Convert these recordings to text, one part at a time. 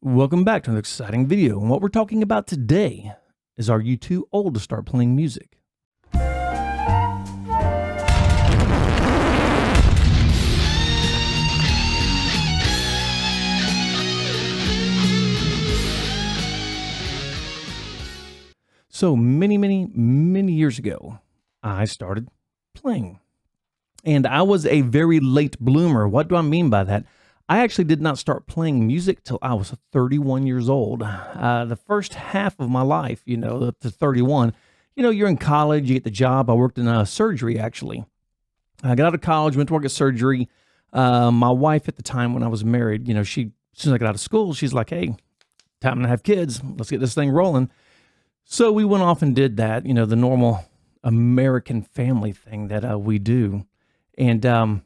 Welcome back to an exciting video, and what we're talking about today is, are you too old to start playing music? So many years ago, I started playing, and I was a very late bloomer. What do I mean by that? I actually did not start playing music till I was 31 years old. The first half of my life, up to 31, you're in college, you get the job. I worked in surgery, actually. I got out of college, went to work at surgery. My wife at the time when I was married, as soon as I got out of school, she's like, hey, time to have kids. Let's get this thing rolling. So we went off and did that, the normal American family thing that we do. And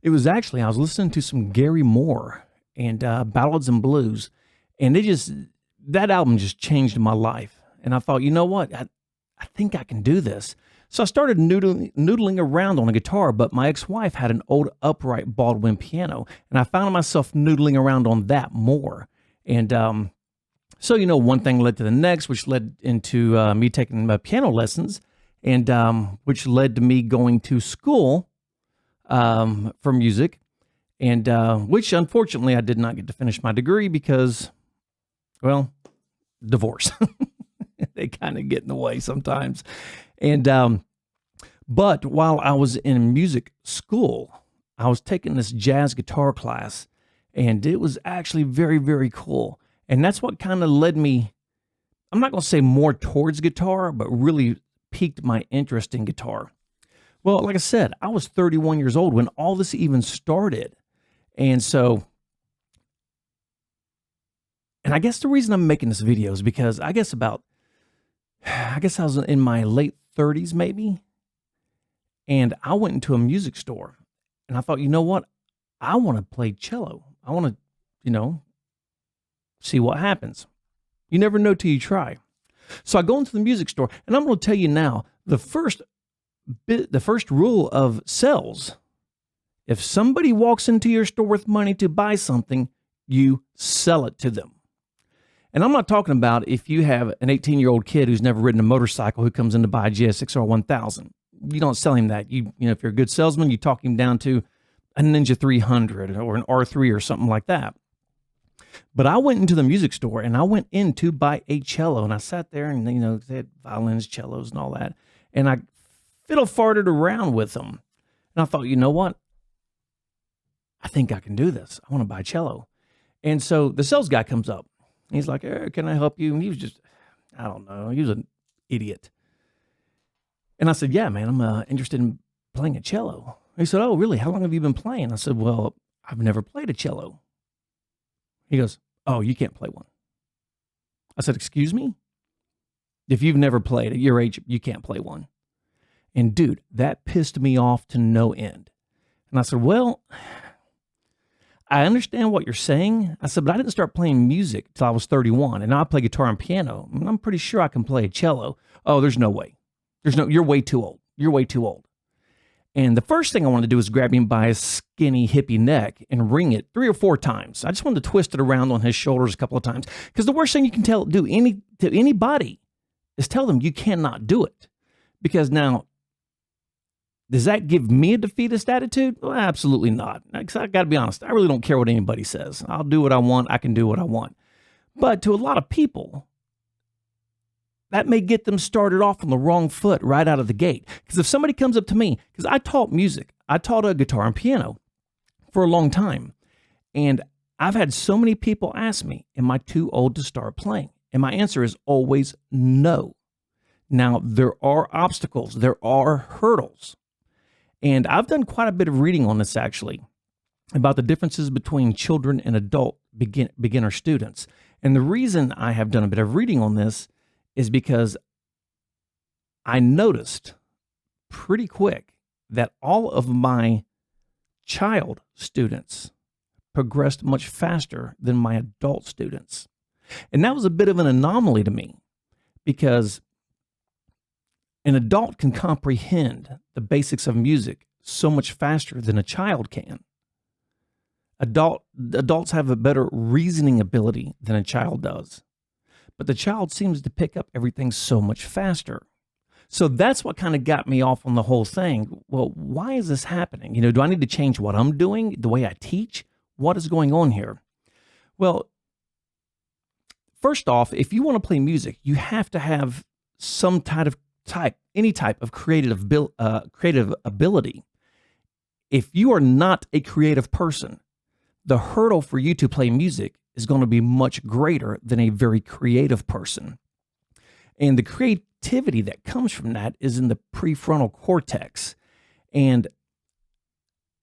it was actually, I was listening to some Gary Moore and Ballads and Blues, and that album just changed my life. And I thought, you know what? I think I can do this. So I started noodling around on a guitar, but my ex-wife had an old upright Baldwin piano, and I found myself noodling around on that more. And so, one thing led to the next, which led into me taking my piano lessons, and which led to me going to school for music, and which unfortunately I did not get to finish my degree because, well, divorce. They kind of get in the way sometimes. And but while I was in music school, I was taking this jazz guitar class, and it was actually very cool. And that's what kind of led me, I'm not going to say more towards guitar, but really piqued my interest in guitar. Well, like I said, I was 31 years old when all this even started. And I guess the reason I'm making this video is because I guess I was in my late 30s maybe, and I went into a music store, and I thought, you know what? I want to play cello. I want to, see what happens. You never know till you try. So I go into the music store, and I'm going to tell you now, the first rule of sales: if somebody walks into your store with money to buy something, you sell it to them. And I'm not talking about if you have an 18-year-old kid who's never ridden a motorcycle who comes in to buy a GSX-R 1000. You don't sell him that. If you're a good salesman, you talk him down to a Ninja 300 or an R3 or something like that. But I went into the music store, and I went in to buy a cello, and I sat there, and they had violins, cellos, and all that, and I fiddle farted around with them. And I thought, you know what? I think I can do this. I want to buy a cello. And so the sales guy comes up. He's like, can I help you? And he was just, I don't know, he was an idiot. And I said, yeah, man, I'm interested in playing a cello. He said, oh, really? How long have you been playing? I said, well, I've never played a cello. He goes, oh, you can't play one. I said, excuse me? If you've never played at your age, you can't play one. And dude, that pissed me off to no end. And I said, well, I understand what you're saying. I said, but I didn't start playing music till I was 31, and now I play guitar and piano. And I'm pretty sure I can play a cello. Oh, there's no way. You're way too old. You're way too old. And the first thing I wanted to do was grab him by his skinny hippie neck and wring it 3 or 4 times. I just wanted to twist it around on his shoulders a couple of times, because the worst thing you can do to anybody is tell them you cannot do it. Because now, does that give me a defeatist attitude? Well, absolutely not. I got to be honest. I really don't care what anybody says. I'll do what I want. I can do what I want. But to a lot of people, that may get them started off on the wrong foot right out of the gate. Because if somebody comes up to me, because I taught music, I taught a guitar and piano for a long time. And I've had so many people ask me, am I too old to start playing? And my answer is always no. Now, there are obstacles. There are hurdles. And I've done quite a bit of reading on this, actually, about the differences between children and adult beginner students. And the reason I have done a bit of reading on this is because I noticed pretty quick that all of my child students progressed much faster than my adult students. And that was a bit of an anomaly to me, because an adult can comprehend the basics of music so much faster than a child can. Adults have a better reasoning ability than a child does, but the child seems to pick up everything so much faster. So that's what kind of got me off on the whole thing. Well, why is this happening? Do I need to change what I'm doing, the way I teach? What is going on here? Well, first off, if you want to play music, you have to have some any type of creative ability. If you are not a creative person, the hurdle for you to play music is going to be much greater than a very creative person. And the creativity that comes from that is in the prefrontal cortex. And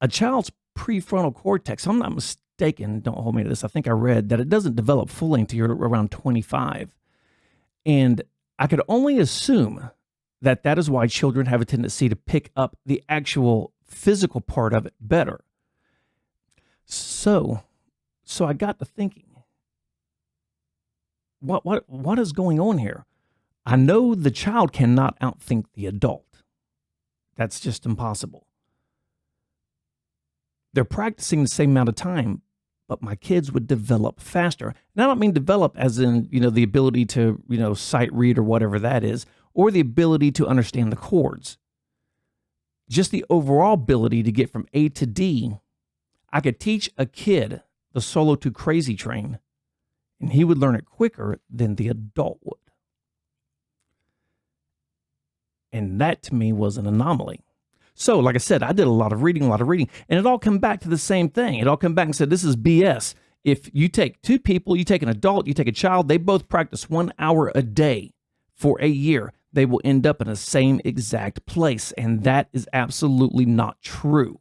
a child's prefrontal cortex, I'm not mistaken, don't hold me to this, I think I read that it doesn't develop fully until you're around 25. And I could only assume that that is why children have a tendency to pick up the actual physical part of it better. So I got to thinking, what is going on here? I know the child cannot outthink the adult. That's just impossible. They're practicing the same amount of time, but my kids would develop faster. And I don't mean develop as in, the ability to, sight read or whatever that is, or the ability to understand the chords. Just the overall ability to get from A to D. I could teach a kid the Solo 2 Crazy Train, and he would learn it quicker than the adult would. And that to me was an anomaly. So, like I said, I did a lot of reading, and it all come back to the same thing. It all come back and said, this is BS. If you take two people, you take an adult, you take a child, they both practice 1 hour a day for a year, they will end up in the same exact place. And that is absolutely not true.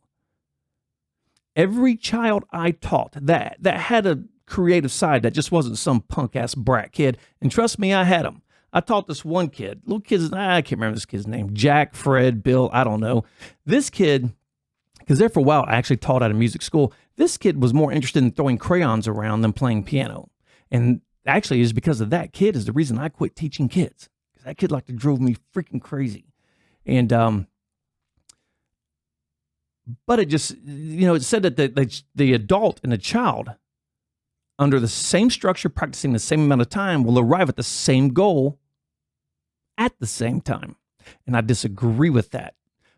Every child I taught that had a creative side that just wasn't some punk ass brat kid. And trust me, I had them. I taught this one kid, I can't remember this kid's name, Jack, Fred, Bill, I don't know. This kid, because there for a while I actually taught at a music school. This kid was more interested in throwing crayons around than playing piano. And actually, it's because of that kid is the reason I quit teaching kids. Because that kid drove me freaking crazy. And, but it just, it said that the adult and the child, under the same structure, practicing the same amount of time, will arrive at the same goal at the same time. And I disagree with that.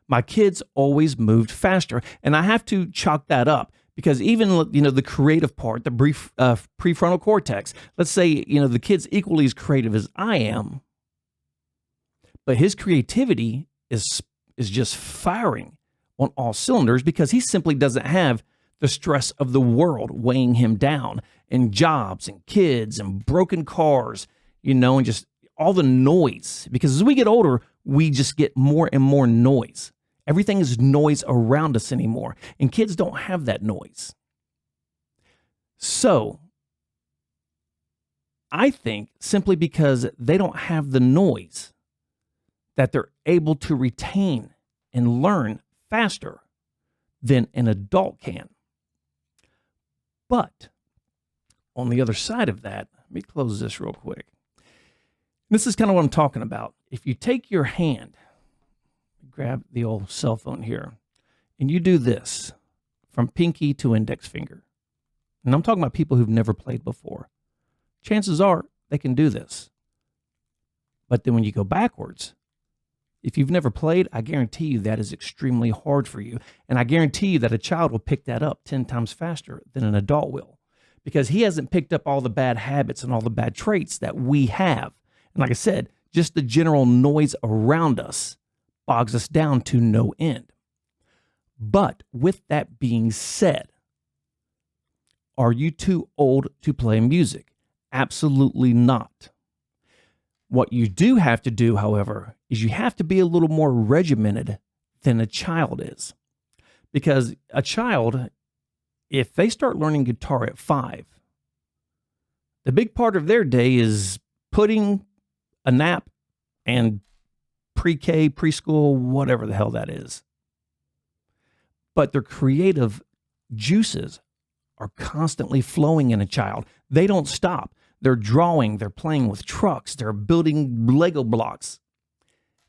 My kids always moved faster. And I have to chalk that up because even, the creative part, the prefrontal cortex, let's say, the kid's equally as creative as I am, but his creativity is just firing on all cylinders because he simply doesn't have the stress of the world weighing him down, and jobs and kids and broken cars, and just all the noise. Because as we get older, we just get more and more noise. Everything is noise around us anymore, and kids don't have that noise. So I think simply because they don't have the noise that they're able to retain and learn faster than an adult can. But on the other side of that, let me close this real quick. This is kind of what I'm talking about. If you take your hand, grab the old cell phone here, and you do this from pinky to index finger, and I'm talking about people who've never played before, chances are they can do this. But then when you go backwards, if you've never played, I guarantee you that is extremely hard for you. And I guarantee you that a child will pick that up 10 times faster than an adult will, because he hasn't picked up all the bad habits and all the bad traits that we have. And like I said, just the general noise around us bogs us down to no end. But with that being said, are you too old to play music? Absolutely not. What you do have to do, however, is you have to be a little more regimented than a child is. Because a child, if they start learning guitar at 5, the big part of their day is putting a nap and pre-K, preschool, whatever the hell that is. But their creative juices are constantly flowing in a child. They don't stop. They're drawing, they're playing with trucks, they're building Lego blocks.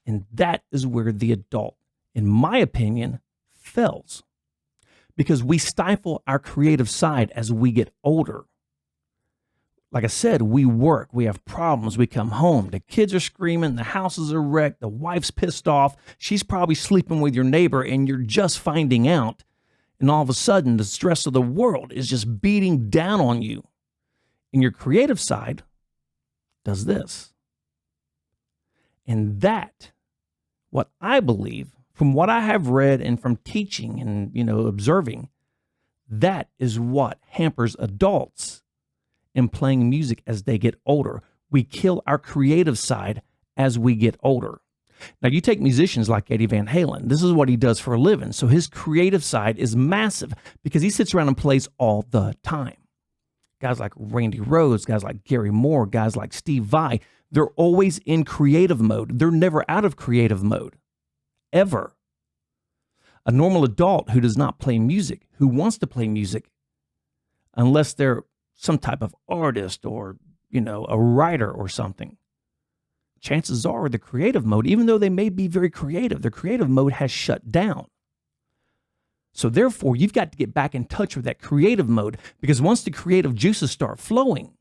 And that is where the adult, in my opinion, fails. because we stifle our creative side as we get older. Like I said, we work, we have problems, we come home, the kids are screaming, the houses are wrecked, the wife's pissed off, she's probably sleeping with your neighbor, and you're just finding out. And all of a sudden, the stress of the world is just beating down on you. And your creative side does this. And that, what I believe, from what I have read and from teaching and, observing, that is what hampers adults in playing music as they get older. We kill our creative side as we get older. Now, you take musicians like Eddie Van Halen. This is what he does for a living. So his creative side is massive because he sits around and plays all the time. Guys like Randy Rhoads, guys like Gary Moore, guys like Steve Vai, they're always in creative mode. They're never out of creative mode, ever. A normal adult who does not play music, who wants to play music, unless they're some type of artist or, a writer or something, chances are the creative mode, even though they may be very creative, their creative mode has shut down. So therefore, you've got to get back in touch with that creative mode, because once the creative juices start flowing,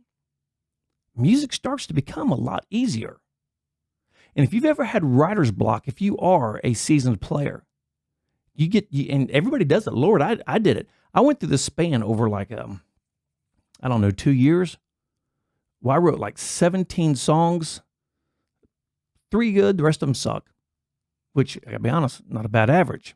music starts to become a lot easier. And if you've ever had writer's block, if you are a seasoned player, and everybody does it. Lord, I did it. I went through this span over 2 years. Well, I wrote 17 songs, 3 good, the rest of them suck, which, I gotta be honest, not a bad average.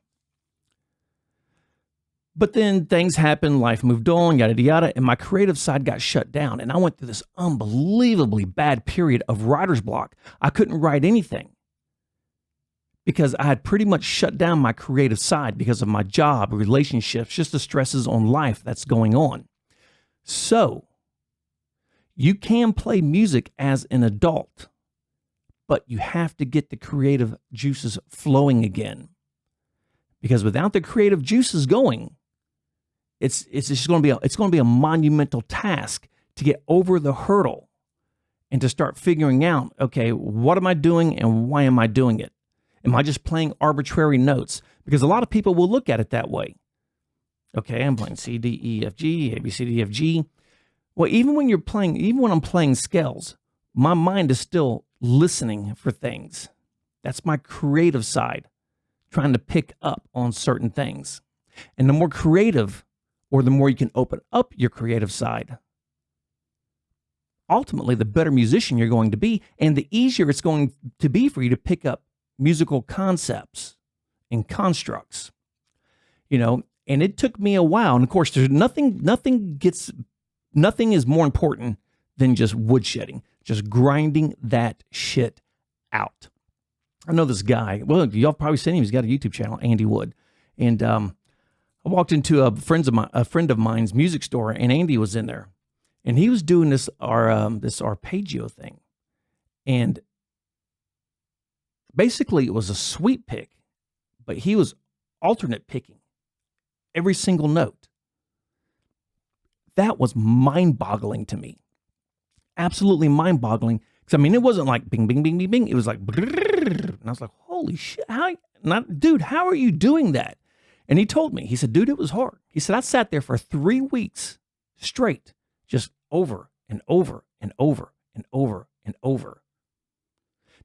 But then things happened, life moved on, yada, yada, and my creative side got shut down. And I went through this unbelievably bad period of writer's block. I couldn't write anything because I had pretty much shut down my creative side because of my job, relationships, just the stresses on life that's going on. So you can play music as an adult, but you have to get the creative juices flowing again. Because without the creative juices going, it's just going to be a monumental task to get over the hurdle and to start figuring out, okay, what am I doing and why am I doing it? Am I just playing arbitrary notes? Because a lot of people will look at it that way. Okay, I'm playing C, D, E, F, G, A, B, C, D, F, G. Well, even when I'm playing scales, my mind is still listening for things. That's my creative side, trying to pick up on certain things. And the more creative, or the more you can open up your creative side, ultimately, the better musician you're going to be, and the easier it's going to be for you to pick up musical concepts and constructs. And it took me a while. And of course, there's nothing is more important than just woodshedding, just grinding that shit out. I know this guy. Well, y'all probably seen him. He's got a YouTube channel, Andy Wood. And I walked into a friend of mine's music store, and Andy was in there, and he was doing this arpeggio thing, and basically it was a sweep pick, but he was alternate picking every single note. That was mind-boggling to me. Absolutely mind-boggling. Because, it wasn't like bing, bing, bing, bing, bing. It was like, and I was like, holy shit. Dude, how are you doing that? And he told me, he said, dude, it was hard. He said, I sat there for 3 weeks straight, just over and over and over and over and over.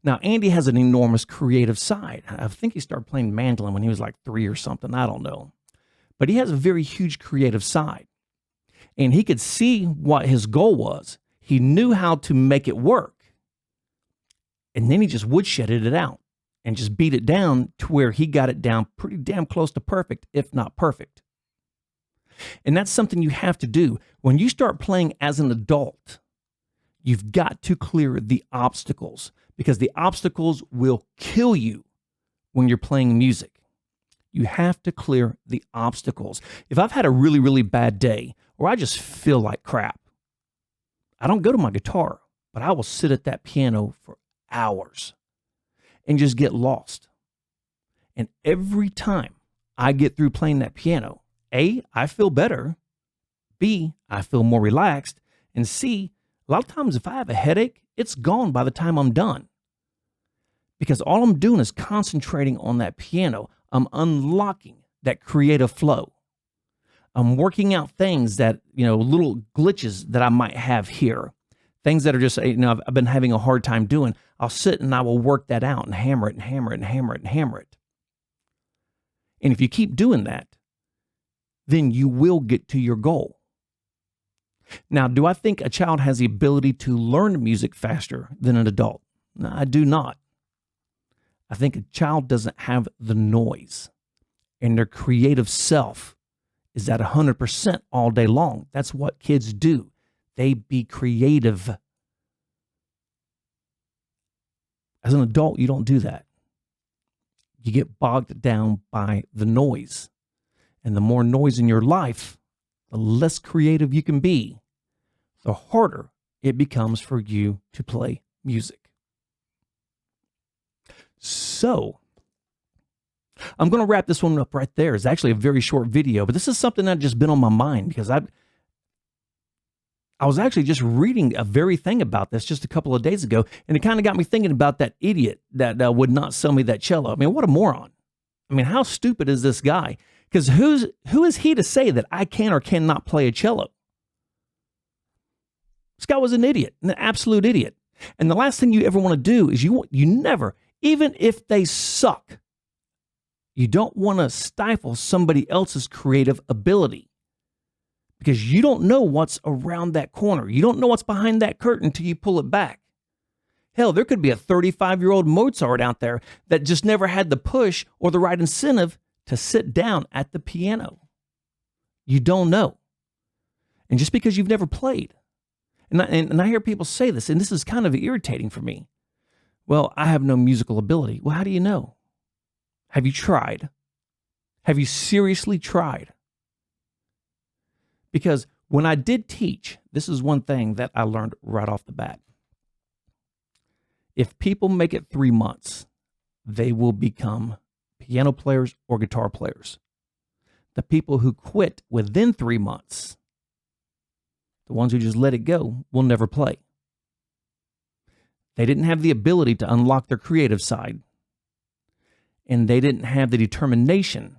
Now, Andy has an enormous creative side. I think he started playing mandolin when he was like 3 or something. I don't know. But he has a very huge creative side. And he could see what his goal was. He knew how to make it work. And then he just woodshedded it out and just beat it down to where he got it down pretty damn close to perfect, if not perfect. And that's something you have to do. When you start playing as an adult, you've got to clear the obstacles, because the obstacles will kill you when you're playing music. You have to clear the obstacles. If I've had a really, really bad day, or I just feel like crap, I don't go to my guitar, but I will sit at that piano for hours and just get lost. And every time I get through playing that piano, A, I feel better. B, I feel more relaxed. And C, a lot of times if I have a headache, it's gone by the time I'm done. Because all I'm doing is concentrating on that piano. I'm unlocking that creative flow. I'm working out things that, little glitches that I might have here, things that are just, I've been having a hard time doing. I'll sit and I will work that out and hammer it and hammer it and hammer it and hammer it. And if you keep doing that, then you will get to your goal. Now, do I think a child has the ability to learn music faster than an adult? No, I do not. I think a child doesn't have the noise, and their creative self is at 100% all day long. That's what kids do. They be creative. As an adult, you don't do that. You get bogged down by the noise. And the more noise in your life, the less creative you can be, the harder it becomes for you to play music. So, I'm going to wrap this one up right there. It's actually a very short video, but this is something that just been on my mind because I was actually just reading a very thing about this just a couple of days ago, and it kind of got me thinking about that idiot that would not sell me that cello. I mean, what a moron. I mean, how stupid is this guy? Because who is he to say that I can or cannot play a cello? This guy was an idiot, an absolute idiot. And the last thing you ever want to do is you never, even if they suck, you don't want to stifle somebody else's creative ability because you don't know what's around that corner. You don't know what's behind that curtain until you pull it back. Hell, there could be a 35-year-old Mozart out there that just never had the push or the right incentive to sit down at the piano. You don't know. And just because you've never played. And I hear people say this, and this is kind of irritating for me. Well, I have no musical ability. Well, how do you know? Have you tried? Have you seriously tried? Because when I did teach, this is one thing that I learned right off the bat. If people make it 3 months, they will become piano players or guitar players. The people who quit within 3 months, the ones who just let it go, will never play. They didn't have the ability to unlock their creative side. And they didn't have the determination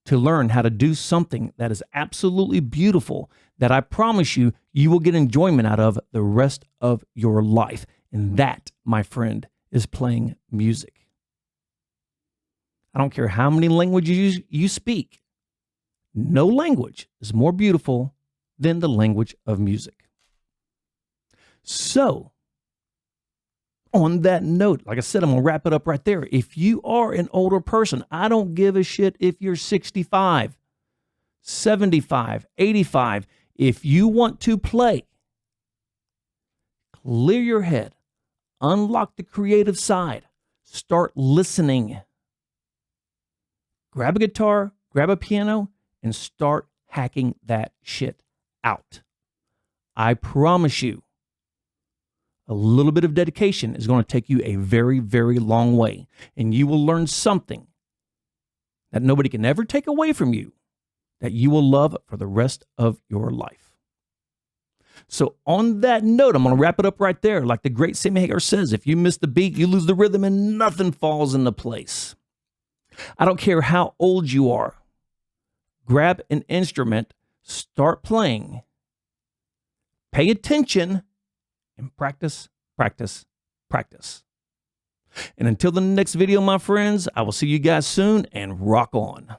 to learn how to do something that is absolutely beautiful that I promise you, you will get enjoyment out of the rest of your life. And that, my friend, is playing music. I don't care how many languages you speak. No language is more beautiful than the language of music. So, on that note, like I said, I'm going to wrap it up right there. If you are an older person, I don't give a shit if you're 65, 75, 85. If you want to play, clear your head, unlock the creative side, start listening. Grab a guitar, grab a piano, and start hacking that shit out. I promise you, a little bit of dedication is going to take you a very, very long way. And you will learn something that nobody can ever take away from you that you will love for the rest of your life. So on that note, I'm going to wrap it up right there. Like the great Sammy Hagar says, if you miss the beat, you lose the rhythm and nothing falls into place. I don't care how old you are. Grab an instrument, start playing, pay attention, and practice, practice, practice. And until the next video, my friends, I will see you guys soon and rock on.